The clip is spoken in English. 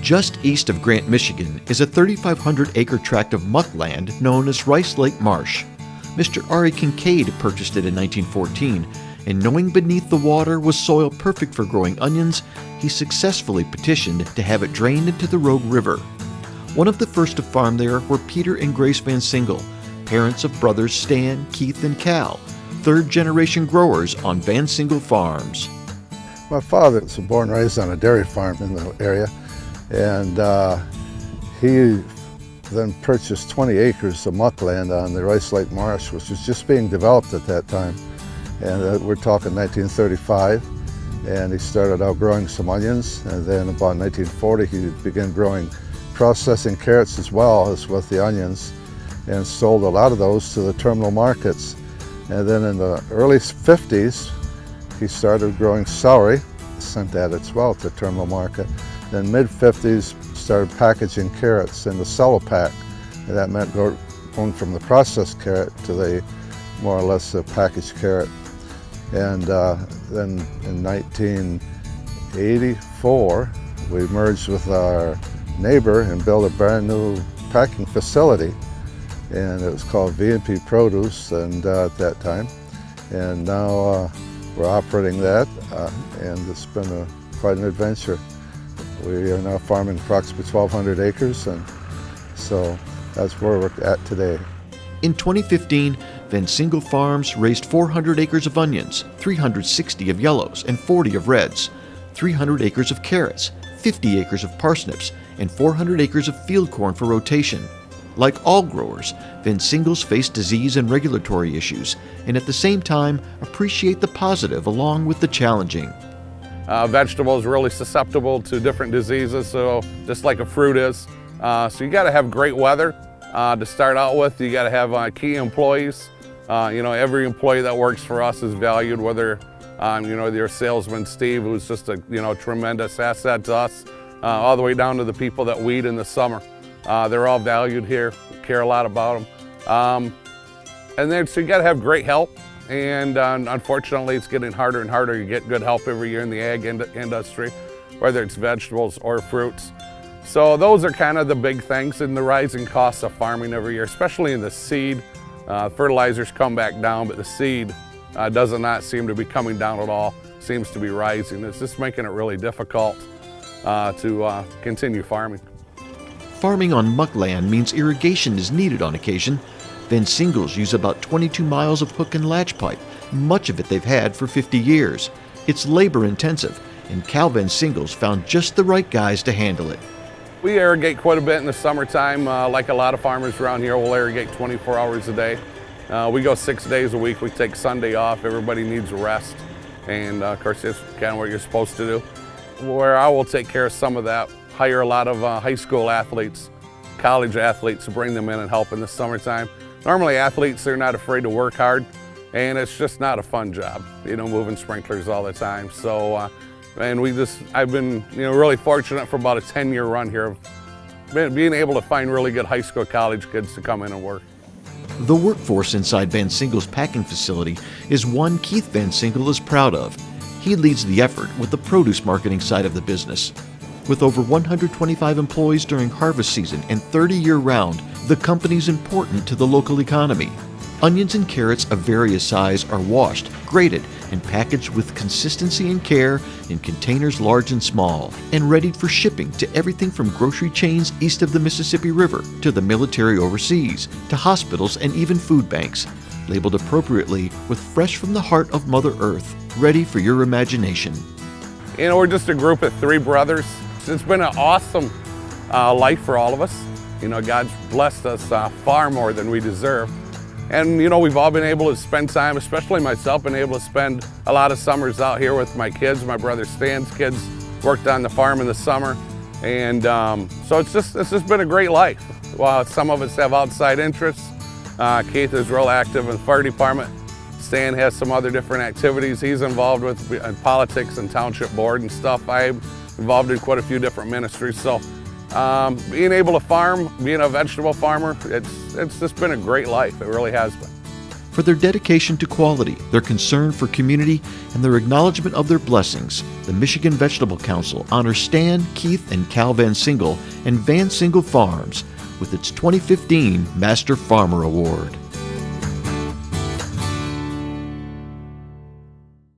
Just east of Grant, Michigan is a 3,500-acre tract of muckland known as Rice Lake Marsh. Mr. Ari Kincaid purchased it in 1914, and knowing beneath the water was soil perfect for growing onions, he successfully petitioned to have it drained into the Rogue River. One of the first to farm there were Peter and Grace VanSingel, parents of brothers Stan, Keith, and Cal, third-generation growers on VanSingel Farms. My father was born and raised on a dairy farm in the area, and he then purchased 20 acres of muckland on the Rice Lake Marsh, which was just being developed at that time. And we're talking 1935, and he started out growing some onions, and then about 1940 he began growing processing carrots as well as with the onions, and sold a lot of those to the terminal markets. And then in the early 50s, he started growing celery, sent that as well to terminal market. Then mid-50s, started packaging carrots in the cello pack, and that meant going from the processed carrot to the more or less the packaged carrot. And then in 1984, we merged with our neighbor and built a brand new packing facility, and it was called V&P Produce and at that time. And now we're operating that, and it's been quite an adventure. We are now farming approximately 1,200 acres, and so that's where we're at today. In 2015, VanSingel Farms raised 400 acres of onions, 360 of yellows, and 40 of reds, 300 acres of carrots, 50 acres of parsnips, and 400 acres of field corn for rotation. Like all growers, VanSingels face disease and regulatory issues, and at the same time appreciate the positive along with the challenging. Vegetables are really susceptible to different diseases, so just like a fruit is. So you got to have great weather to start out with. You got to have key employees. Every employee that works for us is valued, whether your salesman Steve, who's just a tremendous asset to us, all the way down to the people that weed in the summer. They're all valued here. We care a lot about them. And then so you got to have great help. And unfortunately, it's getting harder and harder to get good help every year in the ag industry, whether it's vegetables or fruits. So those are kind of the big things, and the rising costs of farming every year, especially in the seed. Fertilizers come back down, but the seed does not seem to be coming down at all. Seems to be rising. It's just making it really difficult to continue farming. Farming on muckland means irrigation is needed on occasion. VanSingels use about 22 miles of hook and latch pipe, much of it they've had for 50 years. It's labor intensive, and Cal VanSingels found just the right guys to handle it. We irrigate quite a bit in the summertime. Like a lot of farmers around here, we'll irrigate 24 hours a day. We go 6 days a week. We take Sunday off. Everybody needs a rest. And of course, it's kind of what you're supposed to do. Where I will take care of some of that, hire a lot of high school athletes, college athletes to bring them in and help in the summertime. Normally athletes, they're not afraid to work hard, and it's just not a fun job, moving sprinklers all the time. So, I've been, really fortunate for about a 10-year run here of being able to find really good high school, college kids to come in and work. The workforce inside VanSingel's packing facility is one Keith VanSingel is proud of. He leads the effort with the produce marketing side of the business. With over 125 employees during harvest season and 30 year-round, the company's important to the local economy. Onions and carrots of various size are washed, graded, and packaged with consistency and care in containers large and small, and readied for shipping to everything from grocery chains east of the Mississippi River to the military overseas, to hospitals and even food banks, labeled appropriately with fresh from the heart of Mother Earth, ready for your imagination. We're just a group of 3 brothers. It's been an awesome life for all of us. God's blessed us far more than we deserve. And we've all been able to spend time, especially myself, been able to spend a lot of summers out here with my kids. My brother Stan's kids worked on the farm in the summer. And so it's just been a great life. While some of us have outside interests, Keith is real active in the fire department. Stan has some other different activities he's involved with in politics and township board and stuff. I'm involved in quite a few different ministries. So being able to farm, being a vegetable farmer, it's just been a great life. It really has been. For their dedication to quality, their concern for community, and their acknowledgement of their blessings, the Michigan Vegetable Council honors Stan, Keith, and Cal VanSingel and VanSingel Farms with its 2015 Master Farmer Award.